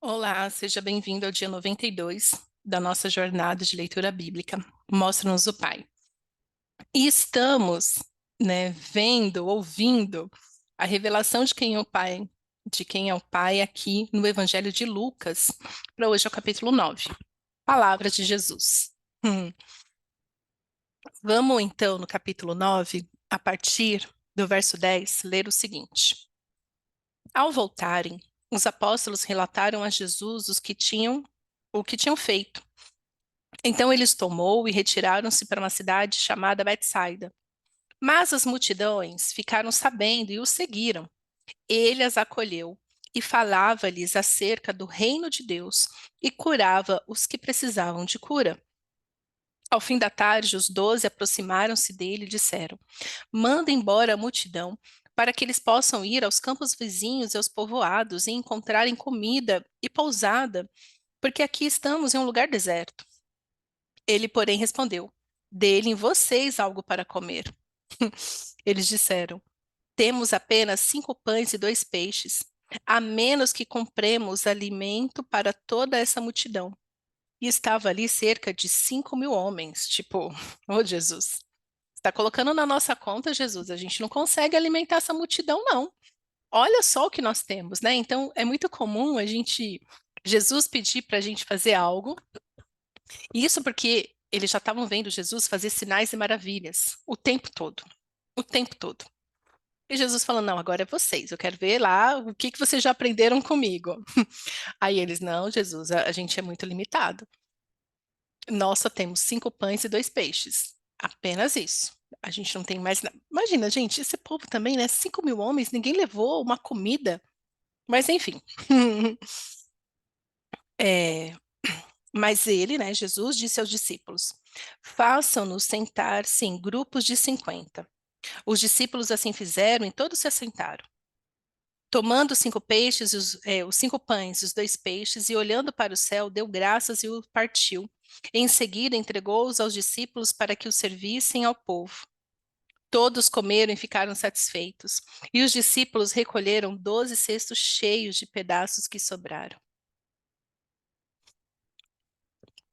Olá, seja bem-vindo ao dia 92 da nossa jornada de leitura bíblica. Mostra-nos o Pai. E estamos, vendo, ouvindo a revelação de quem é o Pai aqui no Evangelho de Lucas, para hoje é o capítulo 9. Palavras de Jesus. Vamos então no capítulo 9, a partir do verso 10, ler o seguinte: Ao voltarem, os apóstolos relataram a Jesus o que tinham feito. Então ele os tomou e retiraram-se para uma cidade chamada Betsaida. Mas as multidões ficaram sabendo e o seguiram. Ele as acolheu e falava-lhes acerca do reino de Deus e curava os que precisavam de cura. Ao fim da tarde, os 12 aproximaram-se dele e disseram: Manda embora a multidão, para que eles possam ir aos campos vizinhos e aos povoados e encontrarem comida e pousada, porque aqui estamos em um lugar deserto. Ele, porém, respondeu: Dê-lhe vocês algo para comer. Eles disseram: Temos apenas 5 pães e 2 peixes, a menos que compremos alimento para toda essa multidão. E estava ali cerca de 5.000 homens. Tipo, oh Jesus, está colocando na nossa conta, Jesus, a gente não consegue alimentar essa multidão, não. Olha só o que nós temos, né? Então, é muito comum Jesus pedir para a gente fazer algo. Isso porque eles já estavam vendo Jesus fazer sinais e maravilhas o tempo todo, o tempo todo. E Jesus falando, não, agora é vocês, eu quero ver lá o que vocês já aprenderam comigo. Aí eles, não, Jesus, a gente é muito limitado. Nós só temos 5 pães e 2 peixes, apenas isso. A gente não tem mais nada. Imagina, gente, esse povo também, né? 5.000 homens, ninguém levou uma comida. Mas enfim. É, mas ele, né, Jesus, disse aos discípulos: Façam-nos sentar-se em grupos de 50. Os discípulos assim fizeram e todos se assentaram. Tomando os 5 peixes, os 5 pães e os 2 peixes, e olhando para o céu, deu graças e o partiu. Em seguida, entregou-os aos discípulos para que os servissem ao povo. Todos comeram e ficaram satisfeitos. E os discípulos recolheram 12 cestos cheios de pedaços que sobraram.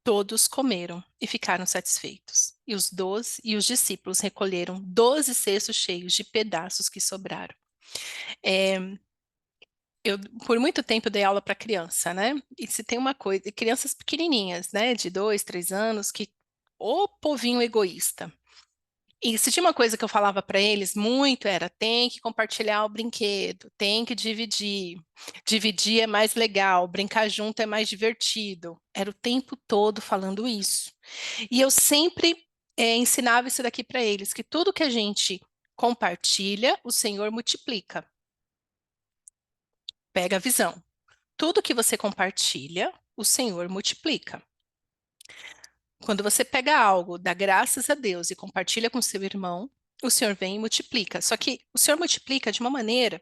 Todos comeram e ficaram satisfeitos. E os discípulos recolheram 12 cestos cheios de pedaços que sobraram. É, eu, por muito tempo, dei aula para criança, né? E se tem uma coisa, crianças pequenininhas, né, de 2, 3 anos, que o povinho egoísta. E se tinha uma coisa que eu falava para eles muito era: tem que compartilhar o brinquedo, tem que dividir. Dividir é mais legal, brincar junto é mais divertido. Era o tempo todo falando isso. E eu sempre ensinava isso daqui para eles, que tudo que a gente compartilha, o Senhor multiplica. Pega a visão. Tudo que você compartilha, o Senhor multiplica. Quando você pega algo, dá graças a Deus e compartilha com seu irmão, o Senhor vem e multiplica. Só que o Senhor multiplica de uma maneira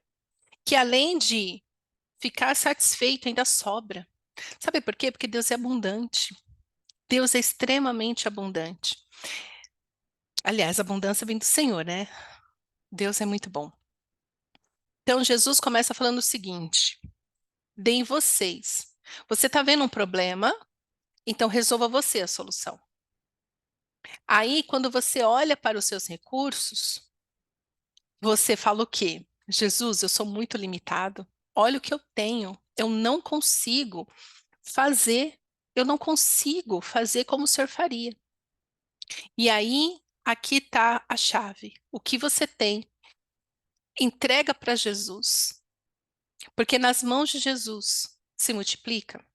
que, além de ficar satisfeito, ainda sobra. Sabe por quê? Porque Deus é abundante. Deus é extremamente abundante. Aliás, a abundância vem do Senhor, né? Deus é muito bom. Então, Jesus começa falando o seguinte: deem vocês. Você está vendo um problema, então resolva você a solução. Aí, quando você olha para os seus recursos, você fala o quê? Jesus, eu sou muito limitado. Olha o que eu tenho. Fazer, eu não consigo fazer como o senhor faria. E aí, aqui está a chave. O que você tem, entrega para Jesus, porque nas mãos de Jesus se multiplica.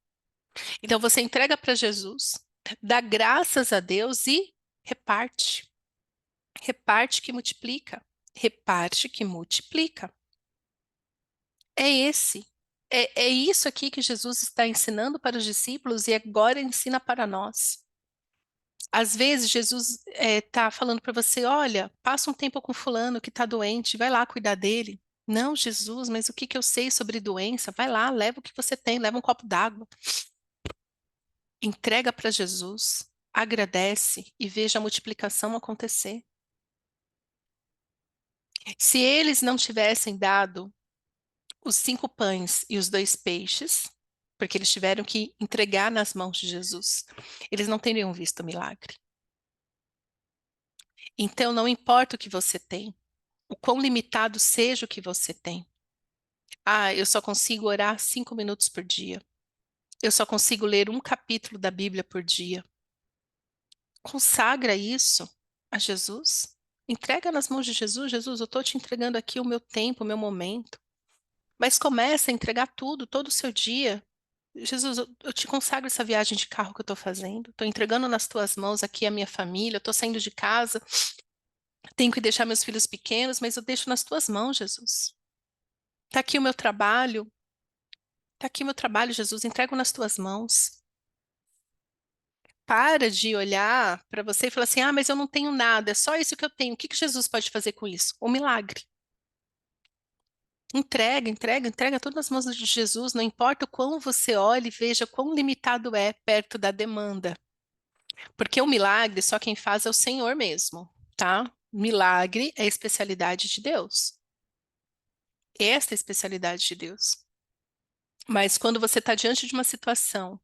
Então você entrega para Jesus, dá graças a Deus e reparte. Reparte que multiplica. Reparte que multiplica. É esse. É isso aqui que Jesus está ensinando para os discípulos e agora ensina para nós. Às vezes, Jesus está falando para você: olha, passa um tempo com fulano que está doente, vai lá cuidar dele. Não, Jesus, mas o que que eu sei sobre doença? Vai lá, leva o que você tem, leva um copo d'água. Entrega para Jesus, agradece e veja a multiplicação acontecer. Se eles não tivessem dado os 5 pães e os 2 peixes, porque eles tiveram que entregar nas mãos de Jesus. Eles não teriam visto o milagre. Então, não importa o que você tem, o quão limitado seja o que você tem. Ah, eu só consigo orar 5 minutos por dia. Eu só consigo ler um capítulo da Bíblia por dia. Consagra isso a Jesus. Entrega nas mãos de Jesus. Jesus, eu estou te entregando aqui o meu tempo, o meu momento. Mas começa a entregar tudo, todo o seu dia. Jesus, eu te consagro essa viagem de carro que eu estou fazendo. Estou entregando nas tuas mãos aqui a minha família. Estou saindo de casa. Tenho que deixar meus filhos pequenos, mas eu deixo nas tuas mãos, Jesus. Está aqui o meu trabalho. Está aqui o meu trabalho, Jesus. Entrego nas tuas mãos. Para de olhar para você e falar assim: ah, mas eu não tenho nada, é só isso que eu tenho. O que que Jesus pode fazer com isso? O milagre. Entrega, entrega, entrega todas as mãos de Jesus, não importa o quão você olhe e veja quão limitado é perto da demanda. Porque o milagre só quem faz é o Senhor mesmo, tá? Milagre é a especialidade de Deus. Esta é a especialidade de Deus. Mas quando você está diante de uma situação,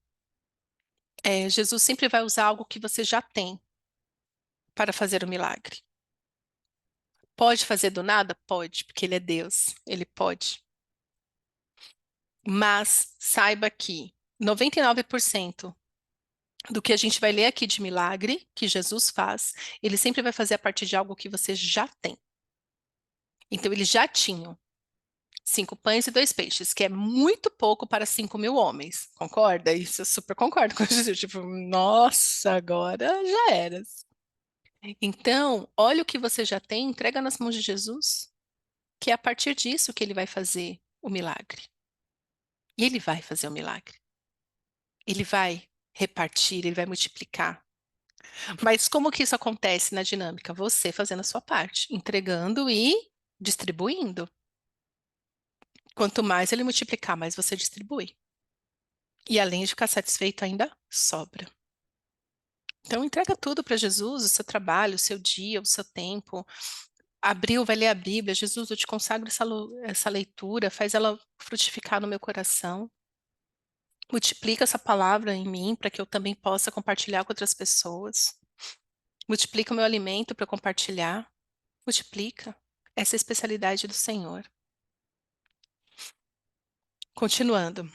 Jesus sempre vai usar algo que você já tem para fazer o milagre. Pode fazer do nada? Pode, porque Ele é Deus. Ele pode. Mas saiba que 99% do que a gente vai ler aqui de milagre que Jesus faz, Ele sempre vai fazer a partir de algo que você já tem. Então, eles já tinham 5 pães e 2 peixes, que é muito pouco para 5.000 homens. Concorda? Isso eu super concordo com Jesus. Tipo, nossa, agora já era. Então, olha o que você já tem, entrega nas mãos de Jesus, que é a partir disso que Ele vai fazer o milagre. E Ele vai fazer o milagre. Ele vai repartir, Ele vai multiplicar. Mas como que isso acontece na dinâmica? Você fazendo a sua parte, entregando e distribuindo. Quanto mais ele multiplicar, mais você distribui. E além de ficar satisfeito, ainda sobra. Então entrega tudo para Jesus, o seu trabalho, o seu dia, o seu tempo. Abriu, vai ler a Bíblia. Jesus, eu te consagro essa leitura, faz ela frutificar no meu coração. Multiplica essa palavra em mim para que eu também possa compartilhar com outras pessoas. Multiplica o meu alimento para compartilhar. Multiplica. Essa é a especialidade do Senhor. Continuando,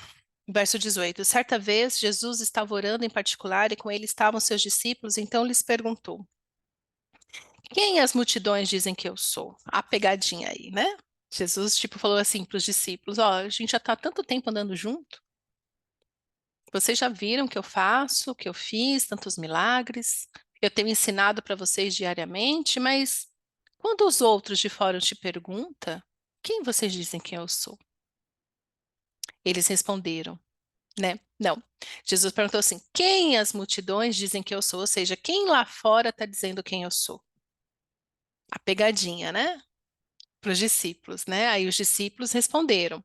verso 18. Certa vez, Jesus estava orando em particular e com ele estavam seus discípulos, então lhes perguntou: quem as multidões dizem que eu sou? A pegadinha aí, né? Jesus, tipo, falou assim para os discípulos: ó, a gente já está há tanto tempo andando junto. Vocês já viram o que eu faço, o que eu fiz, tantos milagres. Eu tenho ensinado para vocês diariamente, mas quando os outros de fora te perguntam, quem vocês dizem que eu sou? Eles responderam, né? Não. Jesus perguntou assim: quem as multidões dizem que eu sou? Ou seja, quem lá fora está dizendo quem eu sou? A pegadinha, né? Para os discípulos, né? Aí os discípulos responderam: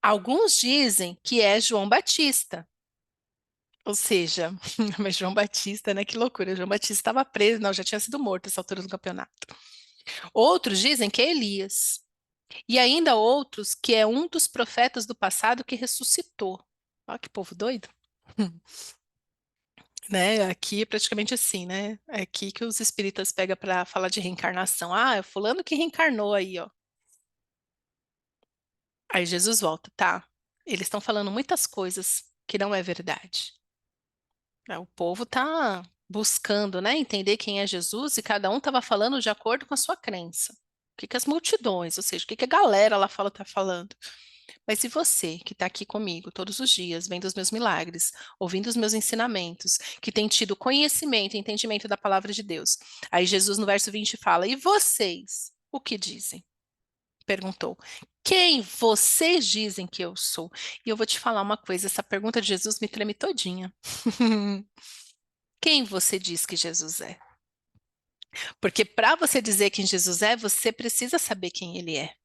alguns dizem que é João Batista. Ou seja, mas João Batista, né? Que loucura. João Batista estava preso, não, já tinha sido morto nessa altura do campeonato. Outros dizem que é Elias. E ainda outros que é um dos profetas do passado que ressuscitou. Olha que povo doido. Né? Aqui é praticamente assim, né? É aqui que os espíritas pegam para falar de reencarnação. Ah, é fulano que reencarnou aí, ó. Aí Jesus volta, tá? Eles estão falando muitas coisas que não é verdade. O povo tá buscando, né, entender quem é Jesus e cada um estava falando de acordo com a sua crença. O que que as multidões, ou seja, o que que a galera lá fala tá falando. Mas e você que está aqui comigo todos os dias, vendo os meus milagres, ouvindo os meus ensinamentos, que tem tido conhecimento e entendimento da palavra de Deus? Aí Jesus no verso 20 fala: e vocês, o que dizem? Perguntou. Quem vocês dizem que eu sou? E eu vou te falar uma coisa, essa pergunta de Jesus me treme todinha. Quem você diz que Jesus é? Porque para você dizer quem Jesus é, você precisa saber quem ele é.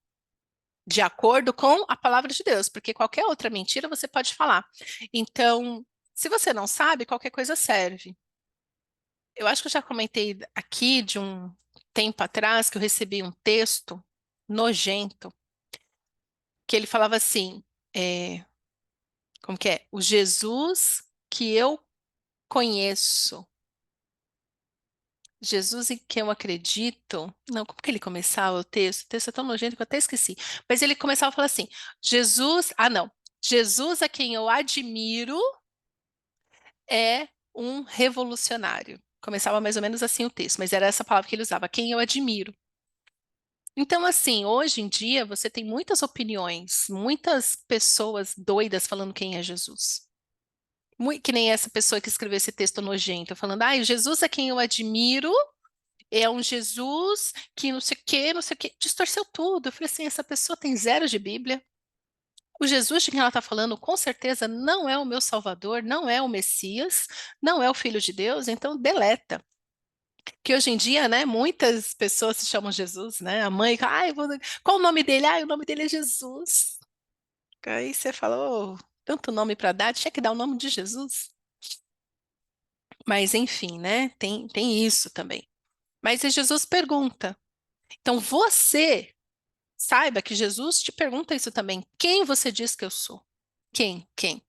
De acordo com a palavra de Deus, porque qualquer outra mentira você pode falar. Então, se você não sabe, qualquer coisa serve. Eu acho que eu já comentei aqui de um tempo atrás que eu recebi um texto nojento, que ele falava assim, Como que é? O Jesus que eu conheço. Jesus em que eu acredito. Não, como que ele começava o texto? O texto é tão nojento que eu até esqueci. Mas ele começava a falar assim: Jesus. Ah, não. Jesus a quem eu admiro é um revolucionário. Começava mais ou menos assim o texto, mas era essa palavra que ele usava, quem eu admiro. Então, assim, hoje em dia você tem muitas opiniões, muitas pessoas doidas falando quem é Jesus. Que nem essa pessoa que escreveu esse texto nojento, falando, ah, Jesus é quem eu admiro, é um Jesus que não sei o quê, não sei o quê. Distorceu tudo. Eu falei assim, essa pessoa tem zero de Bíblia. O Jesus de quem ela está falando, com certeza, não é o meu Salvador, não é o Messias, não é o Filho de Deus, então deleta. Que hoje em dia, né, muitas pessoas se chamam Jesus, né? A mãe, ai, qual o nome dele? Ai, o nome dele é Jesus. Aí você falou, tanto nome para dar, tinha que dar o nome de Jesus. Mas enfim, né? Tem isso também. Mas aí Jesus pergunta. Então você saiba que Jesus te pergunta isso também. Quem você diz que eu sou? Quem? Quem?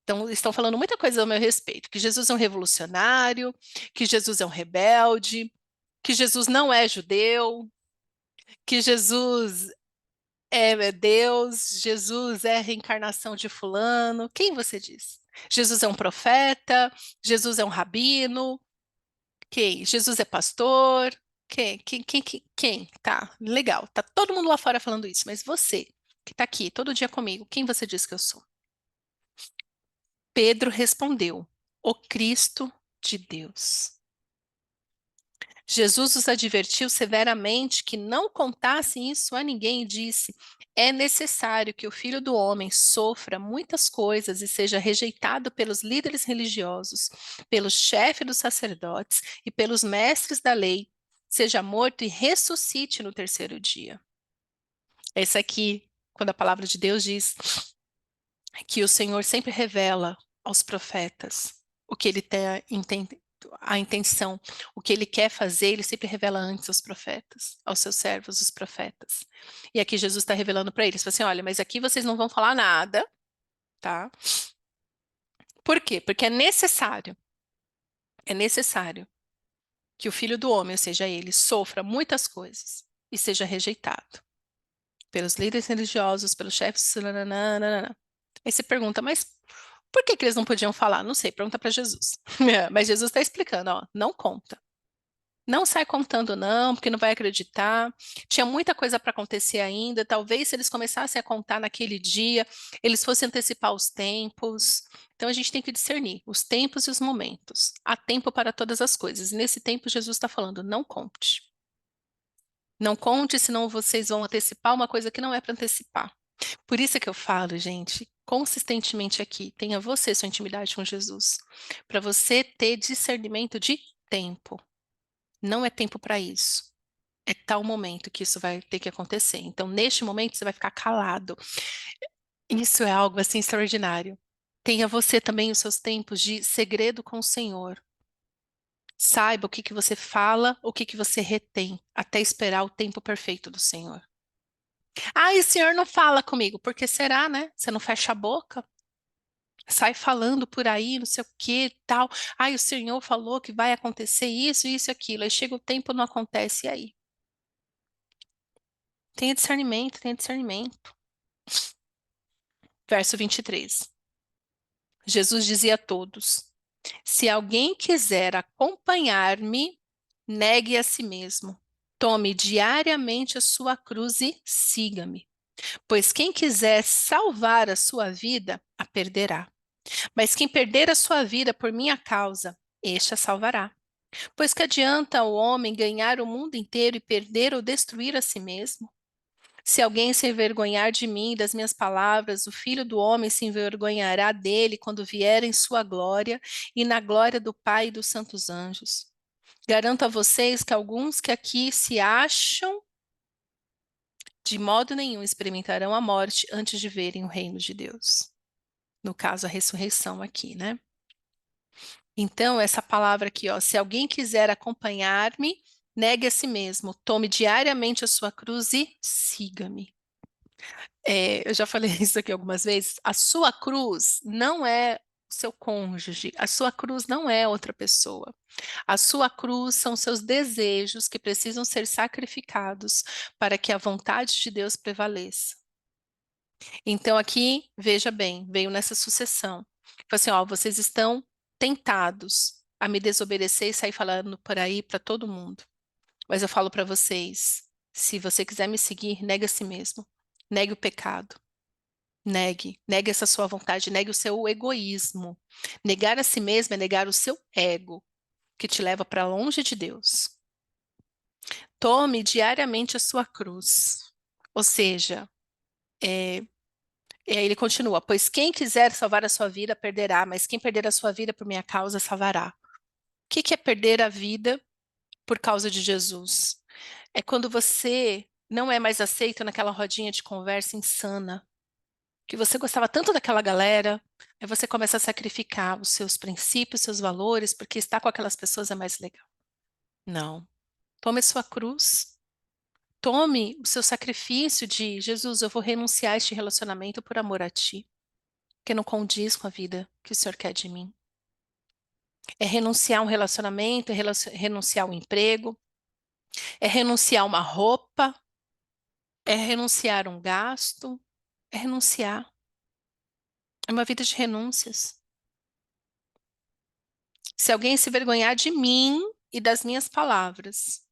Então, estão falando muita coisa ao meu respeito, que Jesus é um revolucionário, que Jesus é um rebelde, que Jesus não é judeu, que Jesus é Deus, Jesus é a reencarnação de fulano. Quem você diz? Jesus é um profeta, Jesus é um rabino, quem? Jesus é pastor, quem? Quem? Tá, legal, tá todo mundo lá fora falando isso, mas você, que tá aqui todo dia comigo, quem você diz que eu sou? Pedro respondeu: o Cristo de Deus. Jesus os advertiu severamente que não contassem isso a ninguém e disse: é necessário que o Filho do Homem sofra muitas coisas e seja rejeitado pelos líderes religiosos, pelo chefe dos sacerdotes e pelos mestres da lei, seja morto e ressuscite no terceiro dia. Esse aqui, quando a palavra de Deus diz que o Senhor sempre revela aos profetas o que ele tem a intenção, o que ele quer fazer, ele sempre revela antes aos profetas, aos seus servos, os profetas. E aqui Jesus está revelando para eles, fala assim, olha, mas aqui vocês não vão falar nada, tá? Por quê? Porque é necessário que o Filho do Homem, ou seja, ele, sofra muitas coisas e seja rejeitado pelos líderes religiosos, pelos chefes, nananana. Aí você pergunta, mas por que que eles não podiam falar? Não sei, pergunta para Jesus. Mas Jesus está explicando, ó, não conta. Não sai contando não, porque não vai acreditar. Tinha muita coisa para acontecer ainda. Talvez se eles começassem a contar naquele dia, eles fossem antecipar os tempos. Então a gente tem que discernir os tempos e os momentos. Há tempo para todas as coisas. E nesse tempo Jesus está falando, não conte. Não conte, senão vocês vão antecipar uma coisa que não é para antecipar. Por isso é que eu falo, gente, consistentemente aqui, tenha você sua intimidade com Jesus, para você ter discernimento de tempo. Não é tempo para isso. É tal momento que isso vai ter que acontecer. Então, neste momento, você vai ficar calado. Isso é algo assim extraordinário. Tenha você também os seus tempos de segredo com o Senhor. Saiba o que que você fala, o que que você retém, até esperar o tempo perfeito do Senhor. Ah, e o Senhor não fala comigo, porque será, né? Você não fecha a boca? Sai falando por aí, não sei o que, tal. Ai, o Senhor falou que vai acontecer isso e aquilo. Aí chega o tempo, não acontece, e aí? Tenha discernimento, tenha discernimento. Verso 23. Jesus dizia a todos: se alguém quiser acompanhar-me, negue a si mesmo. Tome diariamente a sua cruz e siga-me. Pois quem quiser salvar a sua vida, a perderá. Mas quem perder a sua vida por minha causa, este a salvará. Pois que adianta o homem ganhar o mundo inteiro e perder ou destruir a si mesmo? Se alguém se envergonhar de mim e das minhas palavras, o Filho do Homem se envergonhará dele quando vier em sua glória e na glória do Pai e dos santos anjos. Garanto a vocês que alguns que aqui se acham, de modo nenhum experimentarão a morte antes de verem o reino de Deus. No caso, a ressurreição aqui, né? Então, essa palavra aqui, ó, se alguém quiser acompanhar-me, negue a si mesmo, tome diariamente a sua cruz e siga-me. Eu já falei isso aqui algumas vezes. A sua cruz não é o seu cônjuge, a sua cruz não é outra pessoa. A sua cruz são seus desejos que precisam ser sacrificados para que a vontade de Deus prevaleça. Então, aqui, veja bem, veio nessa sucessão. Falei assim, ó, vocês estão tentados a me desobedecer e sair falando por aí para todo mundo. Mas eu falo para vocês, se você quiser me seguir, negue a si mesmo. Negue o pecado. Negue essa sua vontade, negue o seu egoísmo. Negar a si mesmo é negar o seu ego, que te leva para longe de Deus. Tome diariamente a sua cruz. Ou seja, e aí ele continua: pois quem quiser salvar a sua vida, perderá, mas quem perder a sua vida por minha causa, salvará. O que é perder a vida por causa de Jesus? É quando você não é mais aceito naquela rodinha de conversa insana, que você gostava tanto daquela galera, aí você começa a sacrificar os seus princípios, seus valores, porque estar com aquelas pessoas é mais legal. Não. Tome a sua cruz. Tome o seu sacrifício de Jesus, eu vou renunciar a este relacionamento por amor a ti, que não condiz com a vida que o Senhor quer de mim. É renunciar a um relacionamento, é renunciar ao emprego, é renunciar a uma roupa, é renunciar a um gasto, é renunciar. É uma vida de renúncias. Se alguém se vergonhar de mim e das minhas palavras,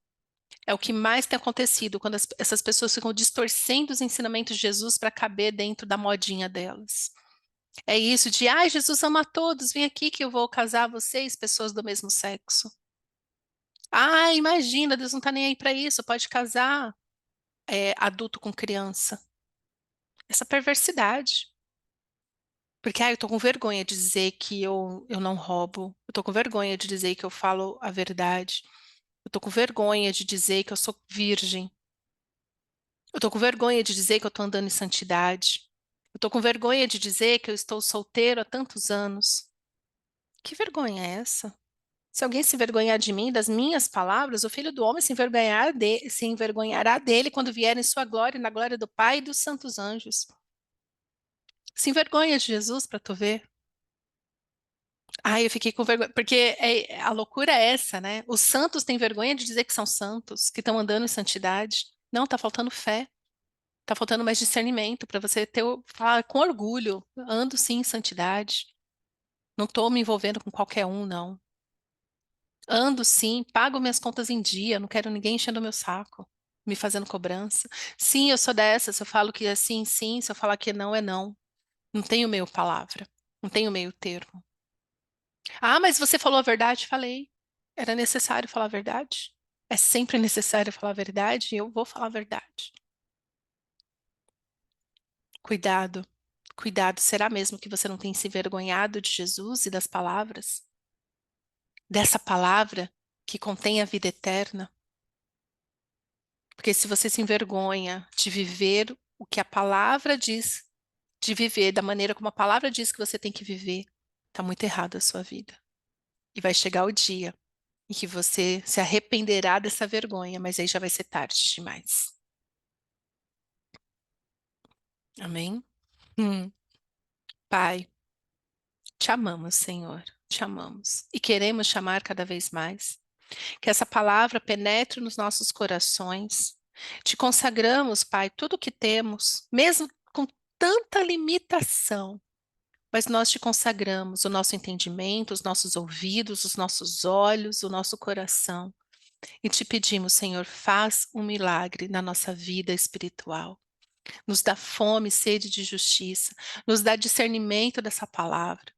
é o que mais tem acontecido quando essas pessoas ficam distorcendo os ensinamentos de Jesus para caber dentro da modinha delas. É isso de, ai, Jesus ama a todos, vem aqui que eu vou casar vocês, pessoas do mesmo sexo. Ah, imagina, Deus não está nem aí para isso, pode casar adulto com criança. Essa perversidade. Porque, eu tô com vergonha de dizer que eu não roubo. Eu tô com vergonha de dizer que eu falo a verdade. Eu tô com vergonha de dizer que eu sou virgem. Eu tô com vergonha de dizer que eu tô andando em santidade. Eu tô com vergonha de dizer que eu estou solteiro há tantos anos. Que vergonha é essa? Se alguém se envergonhar de mim, das minhas palavras, o Filho do Homem se envergonhará dele quando vier em sua glória e na glória do Pai e dos santos anjos. Se envergonha de Jesus para tu ver. Ai, eu fiquei com vergonha, porque a loucura é essa, né? Os santos têm vergonha de dizer que são santos, que estão andando em santidade. Não, tá faltando fé, tá faltando mais discernimento para você falar com orgulho. Ando sim em santidade. Não estou me envolvendo com qualquer um, não. Ando sim, pago minhas contas em dia, não quero ninguém enchendo o meu saco, me fazendo cobrança. Sim, eu sou dessa, se eu falo que é sim, sim, se eu falar que não, é não. Não tenho meio palavra, não tenho meio termo. Ah, mas você falou a verdade? Falei. Era necessário falar a verdade? É sempre necessário falar a verdade e eu vou falar a verdade. Cuidado, cuidado. Será mesmo que você não tem se envergonhado de Jesus e das palavras? Dessa palavra que contém a vida eterna? Porque se você se envergonha de viver o que a palavra diz, de viver da maneira como a palavra diz que você tem que viver, está muito errado a sua vida. E vai chegar o dia em que você se arrependerá dessa vergonha, mas aí já vai ser tarde demais. Amém? Hum. Pai, te amamos, Senhor, te amamos e queremos chamar cada vez mais. Que essa palavra penetre nos nossos corações. Te consagramos, Pai, tudo o que temos, mesmo com tanta limitação, mas nós te consagramos o nosso entendimento, os nossos ouvidos, os nossos olhos, o nosso coração. E te pedimos, Senhor, faz um milagre na nossa vida espiritual. Nos dá fome e sede de justiça, nos dá discernimento dessa palavra.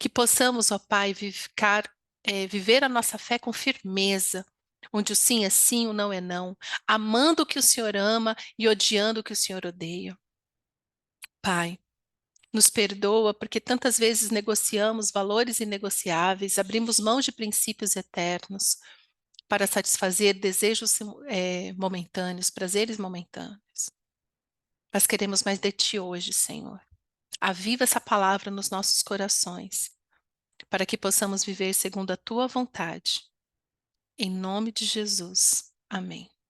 Que possamos, ó Pai, viver a nossa fé com firmeza, onde o sim é sim, o não é não, amando o que o Senhor ama e odiando o que o Senhor odeia. Pai, nos perdoa porque tantas vezes negociamos valores inegociáveis, abrimos mão de princípios eternos para satisfazer desejos momentâneos, prazeres momentâneos. Mas queremos mais de Ti hoje, Senhor. Aviva essa palavra nos nossos corações, para que possamos viver segundo a Tua vontade. Em nome de Jesus. Amém.